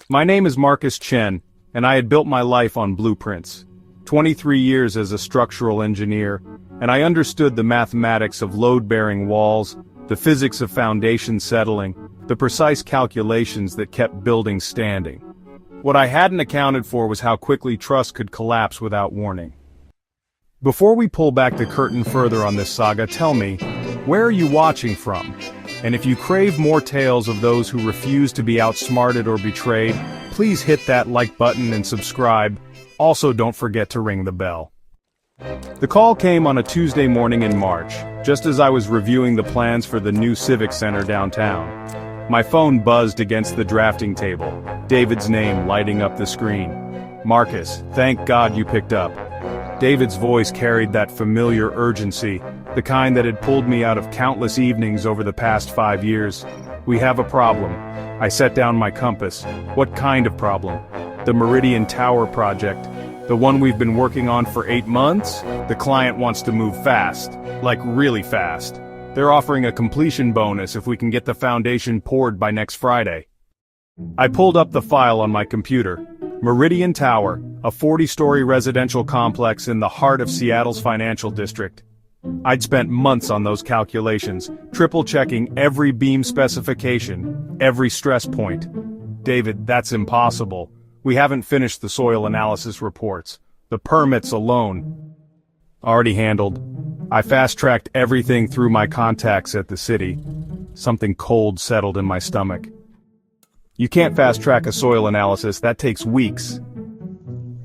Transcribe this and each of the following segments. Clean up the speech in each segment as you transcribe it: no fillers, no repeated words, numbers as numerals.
My name is Marcus Chen, and I had built my life on blueprints. 23 years as a structural engineer, and I understood the mathematics of load-bearing walls, the physics of foundation settling, the precise calculations that kept buildings standing. What I hadn't accounted for was how quickly trust could collapse without warning. Before we pull back the curtain further on this saga, tell me, where are you watching from? And if you crave more tales of those who refuse to be outsmarted or betrayed, please hit that like button and subscribe. Also, don't forget to ring the bell. The call came on a Tuesday morning in March, just as I was reviewing the plans for the new Civic Center downtown. My phone buzzed against the drafting table, David's name lighting up the screen. Marcus, thank God you picked up. David's voice carried that familiar urgency, the kind that had pulled me out of countless evenings over the past 5 years. We have a problem. I set down my compass. What kind of problem? The Meridian Tower project. The one we've been working on for 8 months? The client wants to move fast. Like really fast. They're offering a completion bonus if we can get the foundation poured by next Friday. I pulled up the file on my computer. Meridian Tower, a 40-story residential complex in the heart of Seattle's financial district. I'd spent months on those calculations, triple-checking every beam specification, every stress point. David, that's impossible. We haven't finished the soil analysis reports. The permits alone. Already handled. I fast-tracked everything through my contacts at the city. Something cold settled in my stomach. You can't fast-track a soil analysis, that takes weeks.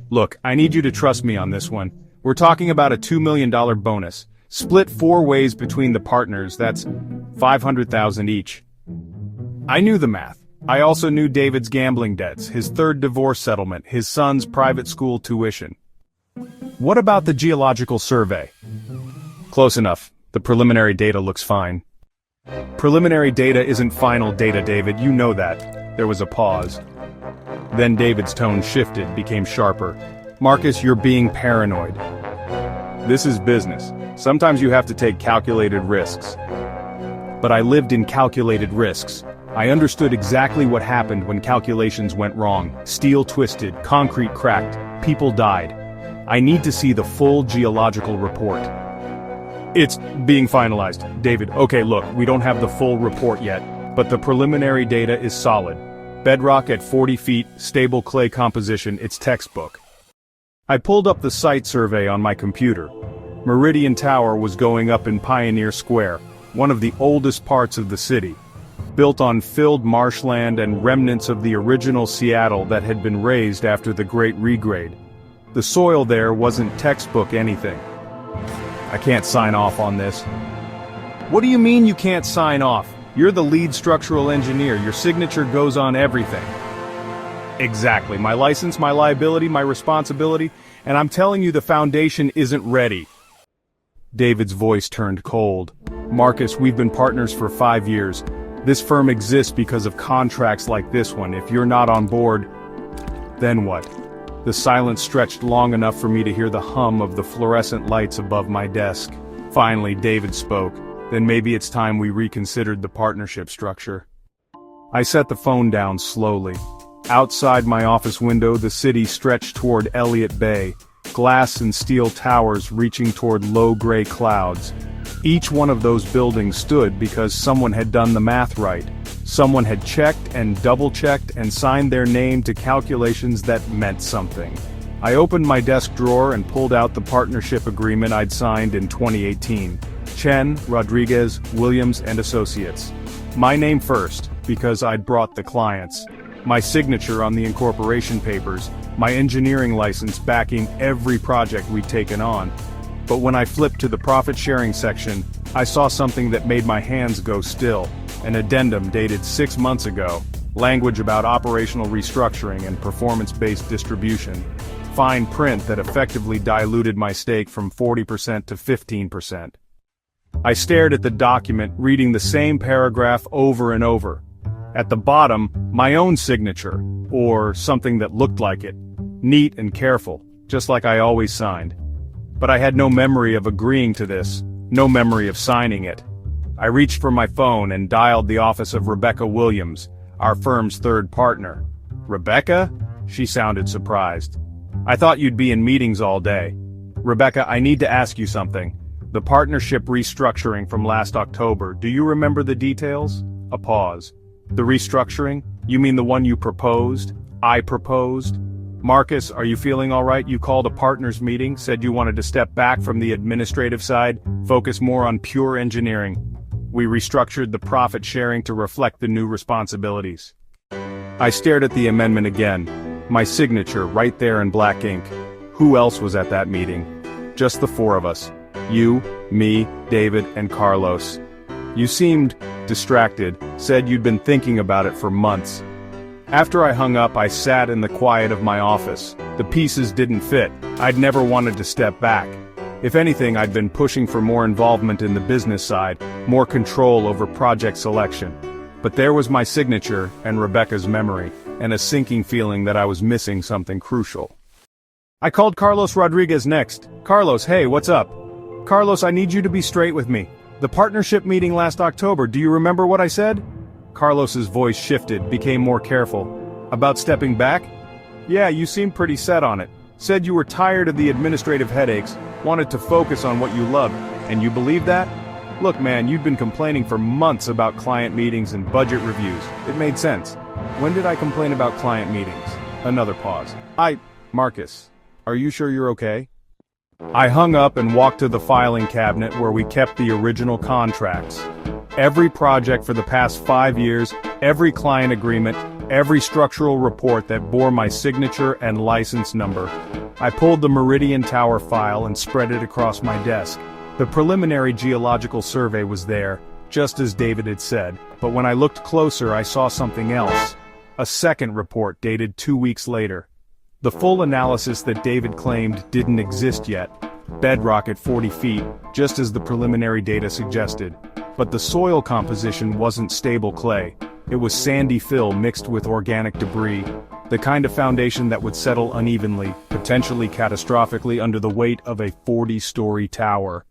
Look, I need you to trust me on this one. We're talking about a $2 million bonus. Split 4 ways between the partners, that's $500,000 each. I knew the math. I also knew David's gambling debts, his third divorce settlement, his son's private school tuition. What about the geological survey? Close enough. The preliminary data looks fine. Preliminary data isn't final data, David, you know that. There was a pause. Then David's tone shifted, became sharper. Marcus, you're being paranoid. This is business. Sometimes you have to take calculated risks. But I lived in calculated risks. I understood exactly what happened when calculations went wrong. Steel twisted, concrete cracked, people died. I need to see the full geological report. It's being finalized, David. Okay, look, we don't have the full report yet, but the preliminary data is solid. Bedrock at 40 feet, stable clay composition, it's textbook. I pulled up the site survey on my computer. Meridian Tower was going up in Pioneer Square, one of the oldest parts of the city. Built on filled marshland and remnants of the original Seattle that had been raised after the Great Regrade. The soil there wasn't textbook anything. I can't sign off on this. What do you mean you can't sign off? You're the lead structural engineer, your signature goes on everything. Exactly, my license, my liability, my responsibility, and I'm telling you the foundation isn't ready. David's voice turned cold. Marcus, we've been partners for 5 years. This firm exists because of contracts like this one. If you're not on board, then what? The silence stretched long enough for me to hear the hum of the fluorescent lights above my desk. Finally, David spoke. Then maybe it's time we reconsidered the partnership structure. I set the phone down slowly. Outside my office window, the city stretched toward Elliott Bay, glass and steel towers reaching toward low gray clouds. Each one of those buildings stood because someone had done the math right. Someone had checked and double-checked and signed their name to calculations that meant something. I opened my desk drawer and pulled out the partnership agreement I'd signed in 2018. Chen, Rodriguez, Williams, and Associates. My name first, because I'd brought the clients. My signature on the incorporation papers, my engineering license backing every project we'd taken on. But when I flipped to the profit-sharing section, I saw something that made my hands go still. An addendum dated 6 months ago. Language about operational restructuring and performance-based distribution. Fine print that effectively diluted my stake from 40% to 15%. I stared at the document, reading the same paragraph over and over. At the bottom, my own signature, or something that looked like it. Neat and careful, just like I always signed. But I had no memory of agreeing to this, no memory of signing it. I reached for my phone and dialed the office of Rebecca Williams, our firm's third partner. Rebecca? She sounded surprised. I thought you'd be in meetings all day. Rebecca, I need to ask you something. The partnership restructuring from last October, do you remember the details? A pause. The restructuring? You mean the one you proposed? I proposed? Marcus, are you feeling all right? You called a partners meeting, said you wanted to step back from the administrative side, focus more on pure engineering. We restructured the profit sharing to reflect the new responsibilities. I stared at the amendment again. My signature right there in black ink. Who else was at that meeting? Just the four of us. You, me, David, and Carlos. You seemed distracted, said you'd been thinking about it for months. After I hung up, I sat in the quiet of my office. The pieces didn't fit. I'd never wanted to step back. If anything, I'd been pushing for more involvement in the business side, more control over project selection. But there was my signature and Rebecca's memory, and a sinking feeling that I was missing something crucial. I called Carlos Rodriguez next. Carlos, hey, what's up? Carlos, I need you to be straight with me. The partnership meeting last October, do you remember what I said? Carlos's voice shifted, became more careful. About stepping back? Yeah, you seemed pretty set on it. Said you were tired of the administrative headaches, wanted to focus on what you loved, and you believe that? Look man, you'd been complaining for months about client meetings and budget reviews. It made sense. When did I complain about client meetings? Another pause. Marcus, are you sure you're okay? I hung up and walked to the filing cabinet where we kept the original contracts. Every project for the past 5 years, every client agreement, every structural report that bore my signature and license number. I pulled the Meridian Tower file and spread it across my desk. The preliminary geological survey was there, just as David had said, but when I looked closer I saw something else. A second report dated 2 weeks later. The full analysis that David claimed didn't exist yet. Bedrock at 40 feet, just as the preliminary data suggested. But the soil composition wasn't stable clay. It was sandy fill mixed with organic debris, the kind of foundation that would settle unevenly, potentially catastrophically under the weight of a 40-story tower.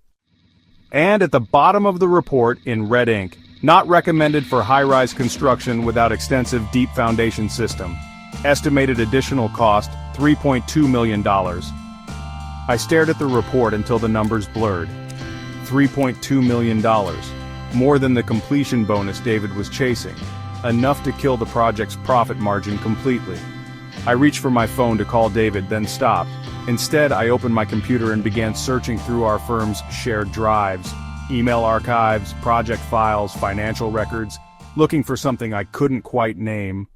And at the bottom of the report, in red ink, not recommended for high-rise construction without extensive deep foundation system. Estimated additional cost, $3.2 million. I stared at the report until the numbers blurred. $3.2 million. More than the completion bonus David was chasing. Enough to kill the project's profit margin completely. I reached for my phone to call David, then stopped. Instead, I opened my computer and began searching through our firm's shared drives, email archives, project files, financial records, looking for something I couldn't quite name.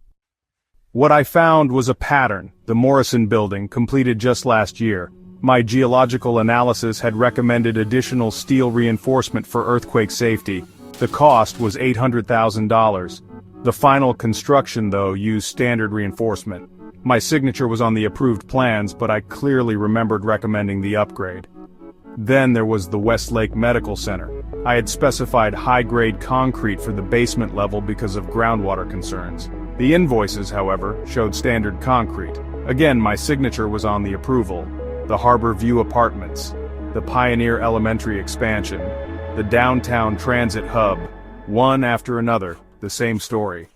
What I found was a pattern, the Morrison building, completed just last year. My geological analysis had recommended additional steel reinforcement for earthquake safety. The cost was $800,000. The final construction, though, used standard reinforcement. My signature was on the approved plans, but I clearly remembered recommending the upgrade. Then there was the Westlake Medical Center. I had specified high-grade concrete for the basement level because of groundwater concerns. The invoices, however, showed standard concrete. Again, my signature was on the approval. The Harbor View Apartments, the Pioneer Elementary expansion, the downtown transit hub, one after another, the same story.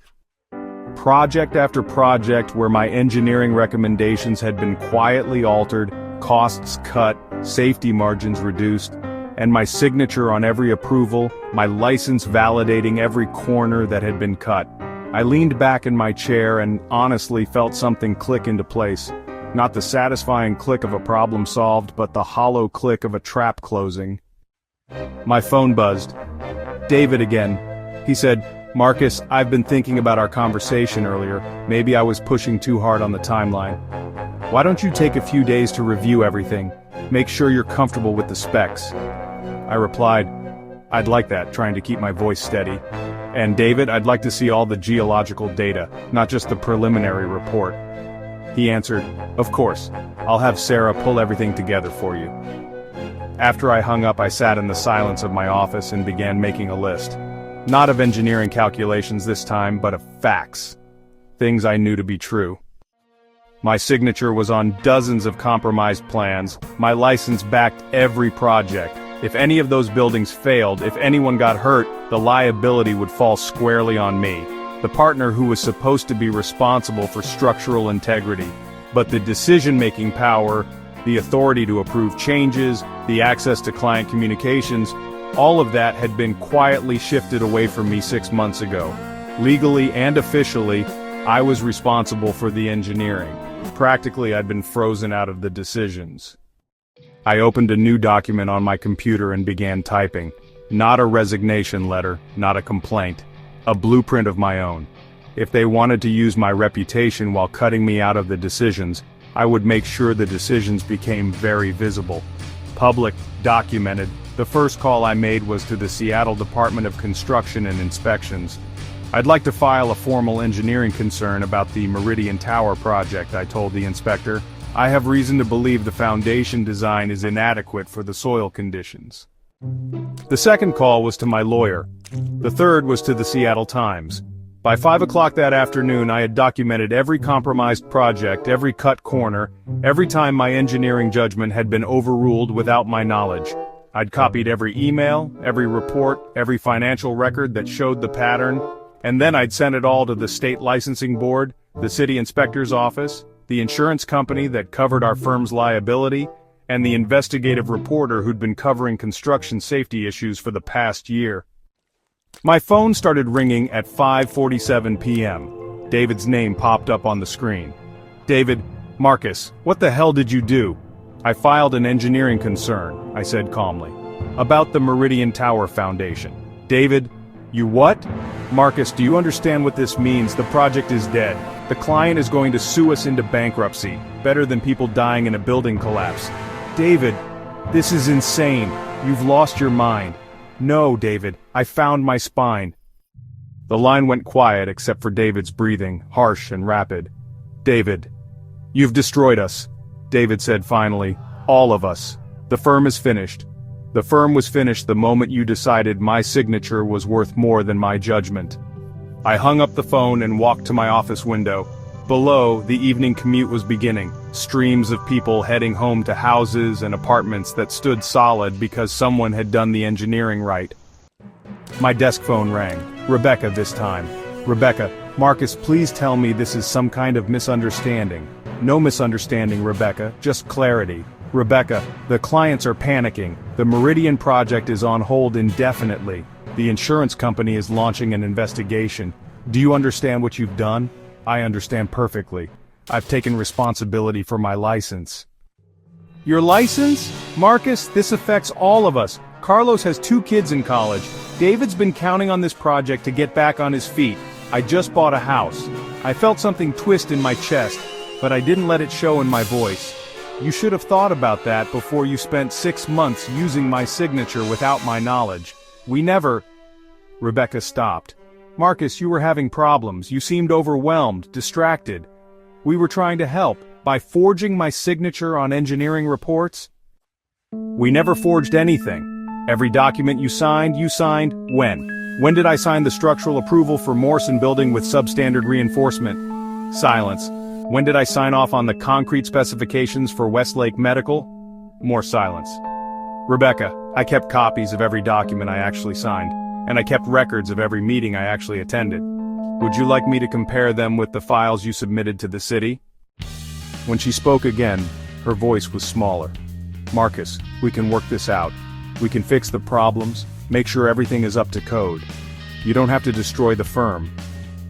Project after project where my engineering recommendations had been quietly altered, costs cut, safety margins reduced, and my signature on every approval, my license validating every corner that had been cut. I leaned back in my chair and honestly felt something click into place. Not the satisfying click of a problem solved, but the hollow click of a trap closing. My phone buzzed. David again. He said, "Marcus, I've been thinking about our conversation earlier. Maybe I was pushing too hard on the timeline. Why don't you take a few days to review everything? Make sure you're comfortable with the specs." I replied, "I'd like that," trying to keep my voice steady. "And David, I'd like to see all the geological data, not just the preliminary report." He answered, "Of course, I'll have Sarah pull everything together for you." After I hung up, I sat in the silence of my office and began making a list. Not of engineering calculations this time, but of facts. Things I knew to be true. My signature was on dozens of compromised plans. My license backed every project. If any of those buildings failed, if anyone got hurt, the liability would fall squarely on me. the partner who was supposed to be responsible for structural integrity. But the decision-making power, the authority to approve changes, the access to client communications, all of that had been quietly shifted away from me 6 months ago. Legally and officially, I was responsible for the engineering. Practically, I'd been frozen out of the decisions. I opened a new document on my computer and began typing. Not a resignation letter, not a complaint. A blueprint of my own. If they wanted to use my reputation while cutting me out of the decisions, I would make sure the decisions became very visible. Public, documented. The first call I made was to the Seattle Department of Construction and Inspections. I'd like to file a formal engineering concern about the Meridian Tower project, I told the inspector. I have reason to believe the foundation design is inadequate for the soil conditions. The second call was to my lawyer. The third was to the Seattle Times. By 5 o'clock that afternoon, I had documented every compromised project, every cut corner, every time my engineering judgment had been overruled without my knowledge. I'd copied every email, every report, every financial record that showed the pattern, and then I'd sent it all to the state licensing board, the city inspector's office, the insurance company that covered our firm's liability, and the investigative reporter who'd been covering construction safety issues for the past year. My phone started ringing at 5:47 p.m. David's name popped up on the screen. David, Marcus, what the hell did you do? I filed an engineering concern, I said calmly. About the Meridian Tower Foundation. David, you what? Marcus, do you understand what this means? The project is dead. The client is going to sue us into bankruptcy. Better than people dying in a building collapse. David, this is insane. You've lost your mind. No, David, I found my spine. The line went quiet except for David's breathing, harsh and rapid. David, you've destroyed us, David said finally. All of us. The firm is finished. The firm was finished the moment you decided my signature was worth more than my judgment. I hung up the phone and walked to my office window. Below, the evening commute was beginning, streams of people heading home to houses and apartments that stood solid because someone had done the engineering right. My desk phone rang. Rebecca this time. Rebecca, Marcus, please tell me this is some kind of misunderstanding. No misunderstanding, Rebecca, just clarity. Rebecca, the clients are panicking. The Meridian project is on hold indefinitely. The insurance company is launching an investigation. Do you understand what you've done? I understand perfectly. I've taken responsibility for my license. Your license? Marcus, this affects all of us. Carlos has 2 kids in college. David's been counting on this project to get back on his feet. I just bought a house. I felt something twist in my chest, but I didn't let it show in my voice. You should have thought about that before you spent 6 months using my signature without my knowledge. We never... Rebecca stopped. Marcus, you were having problems. You seemed overwhelmed, distracted. We were trying to help. By forging my signature on engineering reports? We never forged anything. Every document you signed when? When did I sign the structural approval for Morrison Building with substandard reinforcement? Silence. When did I sign off on the concrete specifications for Westlake Medical? More silence. Rebecca, I kept copies of every document I actually signed, and I kept records of every meeting I actually attended. Would you like me to compare them with the files you submitted to the city? When she spoke again, her voice was smaller. Marcus, we can work this out. We can fix the problems, make sure everything is up to code. You don't have to destroy the firm.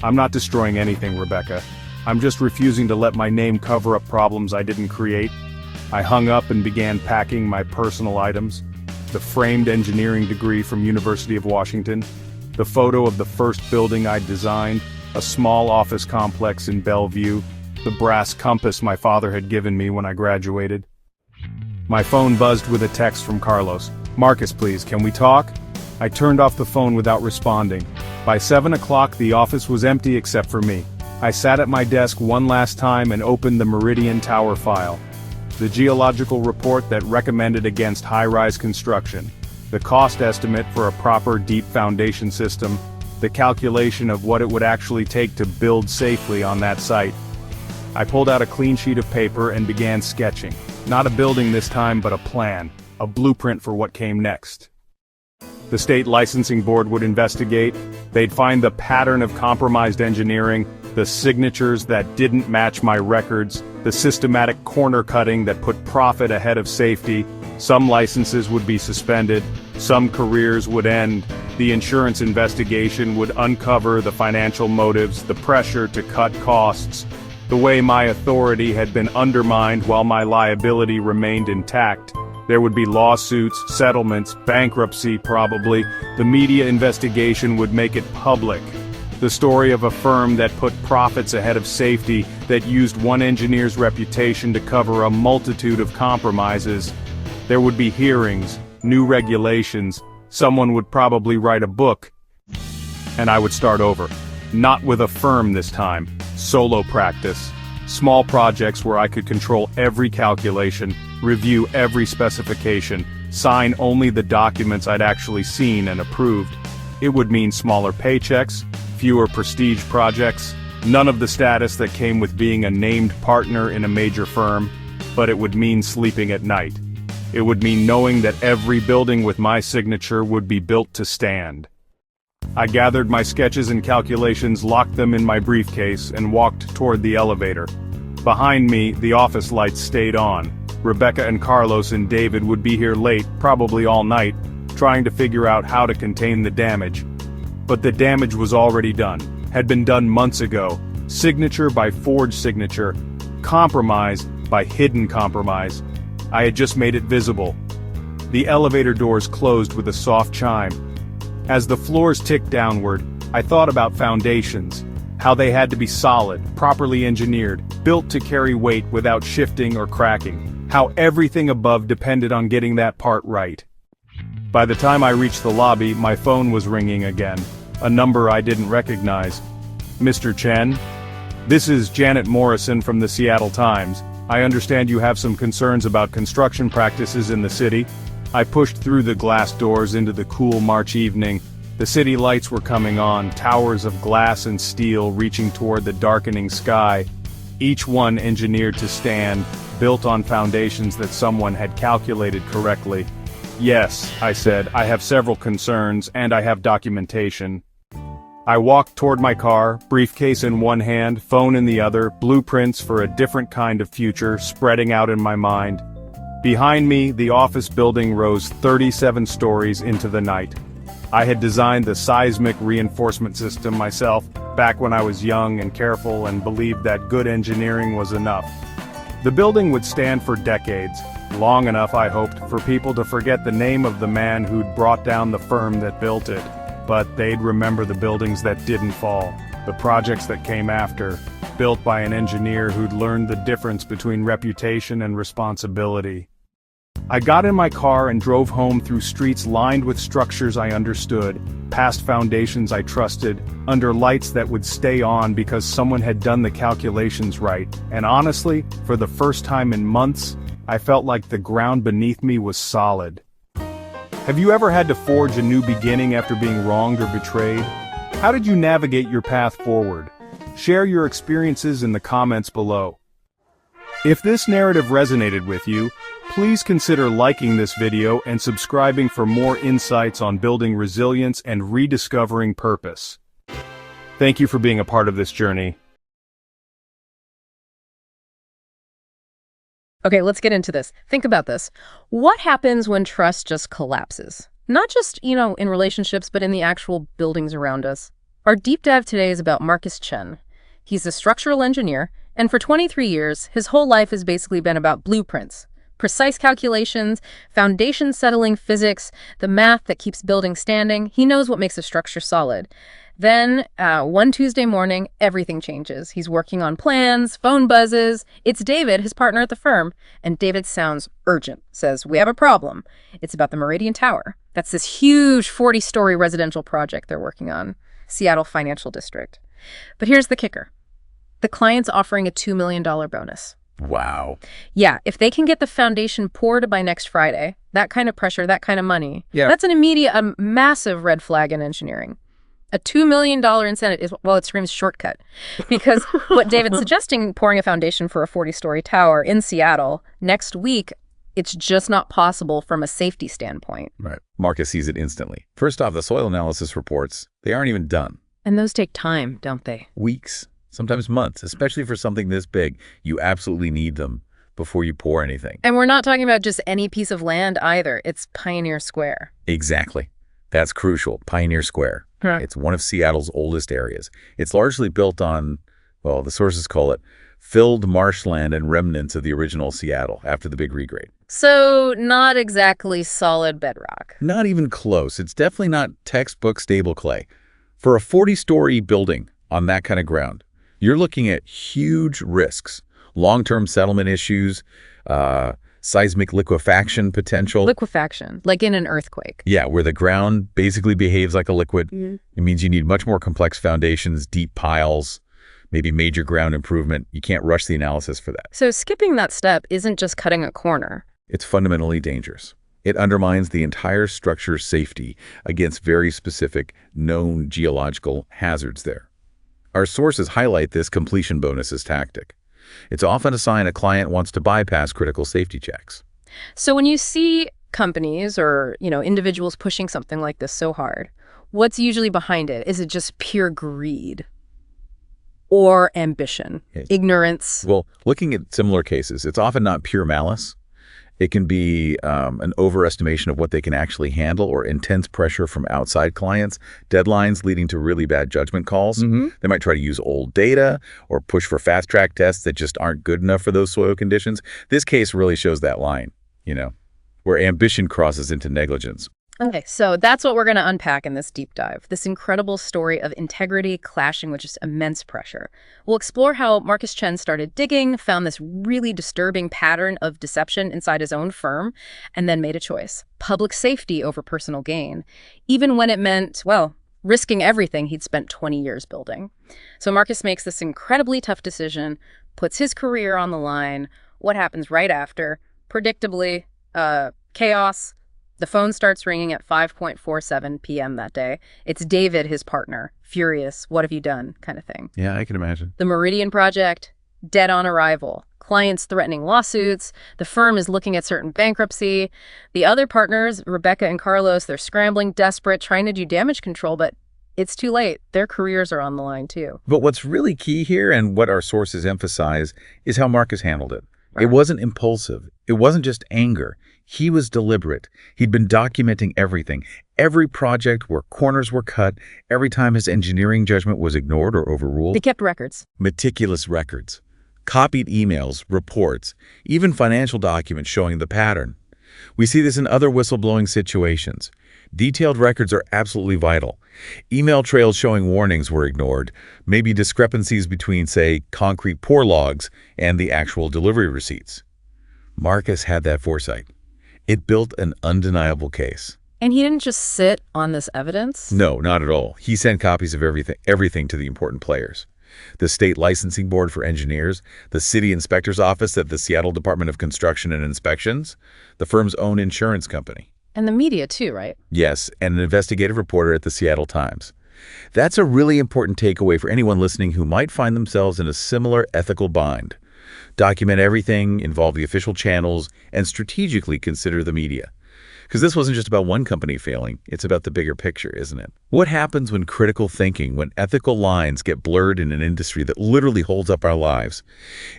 I'm not destroying anything, Rebecca. I'm just refusing to let my name cover up problems I didn't create. I hung up and began packing my personal items. The framed engineering degree from University of Washington, the photo of the first building I'd designed, a small office complex in Bellevue, the brass compass my father had given me when I graduated. My phone buzzed with a text from Carlos. Marcus, please, can we talk? I turned off the phone without responding. By 7 o'clock, the office was empty except for me. I sat at my desk one last time and opened the Meridian Tower file. The geological report that recommended against high-rise construction, the cost estimate for a proper deep foundation system, the calculation of what it would actually take to build safely on that site. I pulled out a clean sheet of paper and began sketching. Not a building this time, but a plan, a blueprint for what came next. The state licensing board would investigate. They'd find the pattern of compromised engineering, the signatures that didn't match my records, the systematic corner cutting that put profit ahead of safety. Some licenses would be suspended, some careers would end. The insurance investigation would uncover the financial motives, the pressure to cut costs, the way my authority had been undermined while my liability remained intact. There would be lawsuits, settlements, bankruptcy probably. The media investigation would make it public. The story of a firm that put profits ahead of safety, that used one engineer's reputation to cover a multitude of compromises. There would be hearings, new regulations. Someone would probably write a book. And I would start over. Not with a firm this time. Solo practice. Small projects where I could control every calculation, review every specification, sign only the documents I'd actually seen and approved. It would mean smaller paychecks, fewer prestige projects, none of the status that came with being a named partner in a major firm, but it would mean sleeping at night. It would mean knowing that every building with my signature would be built to stand. I gathered my sketches and calculations, locked them in my briefcase, and walked toward the elevator. Behind me, the office lights stayed on. Rebecca and Carlos and David would be here late, probably all night, trying to figure out how to contain the damage. But the damage was already done, had been done months ago. Signature by forged signature, compromise by hidden compromise. I had just made it visible. The elevator doors closed with a soft chime. As the floors ticked downward, I thought about foundations, how they had to be solid, properly engineered, built to carry weight without shifting or cracking, how everything above depended on getting that part right. By the time I reached the lobby, my phone was ringing again, a number I didn't recognize. Mr. Chen? This is Janet Morrison from the Seattle Times. I understand you have some concerns about construction practices in the city. I pushed through the glass doors into the cool March evening. The city lights were coming on, towers of glass and steel reaching toward the darkening sky, each one engineered to stand, built on foundations that someone had calculated correctly. Yes, I said, I have several concerns, and I have documentation. I walked toward my car, briefcase in one hand, phone in the other, blueprints for a different kind of future spreading out in my mind. Behind me, the office building rose 37 stories into the night. I had designed the seismic reinforcement system myself, back when I was young and careful and believed that good engineering was enough. The building would stand for decades, long enough, I hoped, for people to forget the name of the man who'd brought down the firm that built it. But they'd remember the buildings that didn't fall, the projects that came after, built by an engineer who'd learned the difference between reputation and responsibility. I got in my car and drove home through streets lined with structures I understood, past foundations I trusted, under lights that would stay on because someone had done the calculations right, and honestly, for the first time in months, I felt like the ground beneath me was solid. Have you ever had to forge a new beginning after being wronged or betrayed? How did you navigate your path forward? Share your experiences in the comments below. If this narrative resonated with you, please consider liking this video and subscribing for more insights on building resilience and rediscovering purpose. Thank you for being a part of this journey. Okay, let's get into this. Think about this. What happens when trust just collapses? Not just, in relationships, but in the actual buildings around us. Our deep dive today is about Marcus Chen. He's a structural engineer, and for 23 years, his whole life has basically been about blueprints. Precise calculations, foundation settling physics, the math that keeps buildings standing. He knows what makes a structure solid. Then, one Tuesday morning, everything changes. He's working on plans, phone buzzes. It's David, his partner at the firm, and David sounds urgent, says, "We have a problem." It's about the Meridian Tower. That's this huge 40-story residential project they're working on, Seattle Financial District. But here's the kicker. The client's offering a $2 million bonus. Wow. Yeah, if they can get the foundation poured by next Friday, that kind of pressure, that kind of money, Yeah. that's an immediate, a massive red flag in engineering. A $2 million incentive is, well, it screams shortcut. Because what David's suggesting, pouring a foundation for a 40-story tower in Seattle next week, It's just not possible from a safety standpoint. Right. Marcus sees it instantly. First off, the soil analysis reports, they aren't even done. And those take time, don't they? Weeks, sometimes months, especially for something this big. You absolutely need them before you pour anything. And we're not talking about just any piece of land either. It's Pioneer Square. Exactly. That's crucial. Pioneer Square. Huh. It's one of Seattle's oldest areas. It's largely built on, well, the sources call it filled marshland and remnants of the original Seattle after the big regrade. So not exactly solid bedrock. Not even close. It's definitely not textbook stable clay. For a 40-story building on that kind of ground, you're looking at huge risks, long-term settlement issues, seismic liquefaction potential. Liquefaction, like in an earthquake. Yeah, where the ground basically behaves like a liquid. It means you need much more complex foundations, deep piles, maybe major ground improvement. You can't rush the analysis for that. So skipping that step isn't just cutting a corner. It's fundamentally dangerous. It undermines the entire structure's safety against very specific known geological hazards there. Our sources highlight this completion bonus tactic. It's often a sign a client wants to bypass critical safety checks. So when you see companies or, individuals pushing something like this so hard, what's usually behind it? Is it just pure greed? Or ambition? Ignorance? Well, looking at similar cases, it's often not pure malice. It can be an overestimation of what they can actually handle or intense pressure from outside clients, deadlines leading to really bad judgment calls. They might try to use old data or push for fast-track tests that just aren't good enough for those soil conditions. This case really shows that line, where ambition crosses into negligence. Okay, so that's what we're going to unpack in this deep dive, this incredible story of integrity clashing with just immense pressure. We'll explore how Marcus Chen started digging, found this really disturbing pattern of deception inside his own firm, and then made a choice: public safety over personal gain, even when it meant, well, risking everything he'd spent 20 years building. So Marcus makes this incredibly tough decision, puts his career on the line. What happens right after? Predictably, chaos. The phone starts ringing at 5:47 p.m. that day. It's David, his partner, furious, what have you done, kind of thing. Yeah, I can imagine. The Meridian Project, dead on arrival. Clients threatening lawsuits. The firm is looking at certain bankruptcy. The other partners, Rebecca and Carlos, they're scrambling, desperate, trying to do damage control, but it's too late. Their careers are on the line, too. But what's really key here, and what our sources emphasize, is how Marcus handled it. It wasn't impulsive. It wasn't just anger. He was deliberate. He'd been documenting everything. Every project where corners were cut, every time his engineering judgment was ignored or overruled. They kept records. Meticulous records. Copied emails, reports, even financial documents showing the pattern. We see this in other whistleblowing situations. Detailed records are absolutely vital. Email trails showing warnings were ignored, maybe discrepancies between, say, concrete pour logs and the actual delivery receipts. Marcus had that foresight. It built an undeniable case. And he didn't just sit on this evidence? No, not at all. He sent copies of everything to the important players. The State Licensing Board for Engineers, the City Inspector's Office at the Seattle Department of Construction and Inspections, the firm's own insurance company. And the media too, right? Yes, and an investigative reporter at the Seattle Times. That's a really important takeaway for anyone listening who might find themselves in a similar ethical bind. Document everything, involve the official channels, and strategically consider the media. Because this wasn't just about one company failing, it's about the bigger picture, isn't it? What happens when critical thinking, when ethical lines get blurred in an industry that literally holds up our lives?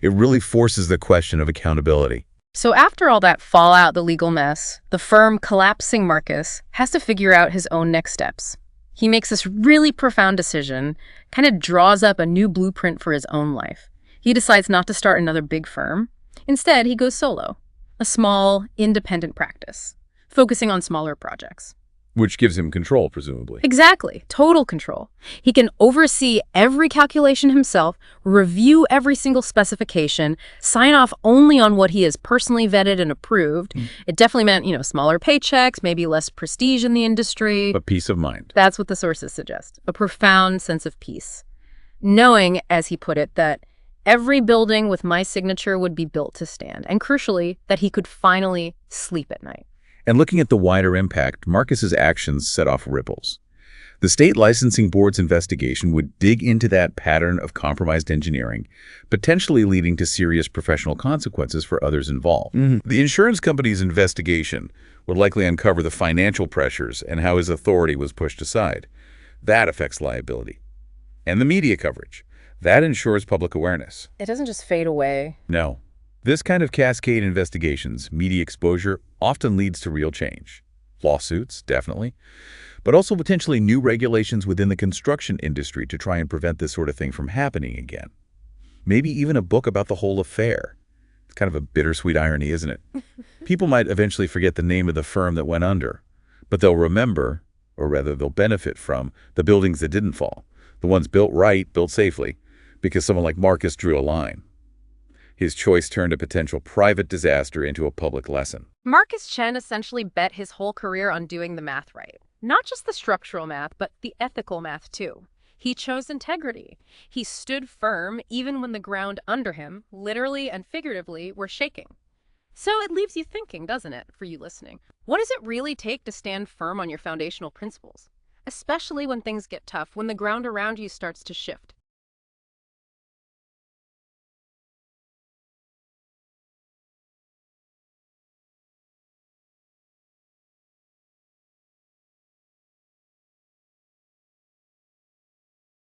It really forces the question of accountability. So after all that fallout, the legal mess, the firm collapsing Marcus has to figure out his own next steps. He makes this really profound decision, kind of draws up a new blueprint for his own life. He decides not to start another big firm. Instead, he goes solo, a small, independent practice, focusing on smaller projects. Which gives him control, presumably. Exactly. Total control. He can oversee every calculation himself, review every single specification, sign off only on what he has personally vetted and approved. It definitely meant, smaller paychecks, maybe less prestige in the industry. But peace of mind. That's what the sources suggest. A profound sense of peace. Knowing, as he put it, that every building with my signature would be built to stand. And crucially, that he could finally sleep at night. And looking at the wider impact, Marcus's actions set off ripples. The state licensing board's investigation would dig into that pattern of compromised engineering, potentially leading to serious professional consequences for others involved. The insurance company's investigation would likely uncover the financial pressures and how his authority was pushed aside. That affects liability. And the media coverage. That ensures public awareness. It doesn't just fade away. No. This kind of cascade investigations, media exposure, often leads to real change. Lawsuits, definitely, but also potentially new regulations within the construction industry to try and prevent this sort of thing from happening again. Maybe even a book about the whole affair. It's kind of a bittersweet irony, isn't it? People might eventually forget the name of the firm that went under, but they'll remember, or rather they'll benefit from, the buildings that didn't fall, the ones built right, built safely, because someone like Marcus drew a line. His choice turned a potential private disaster into a public lesson. Marcus Chen essentially bet his whole career on doing the math right. Not just the structural math, but the ethical math too. He chose integrity. He stood firm even when the ground under him, literally and figuratively, were shaking. So it leaves you thinking, doesn't it, for you listening? What does it really take to stand firm on your foundational principles? Especially when things get tough, when the ground around you starts to shift.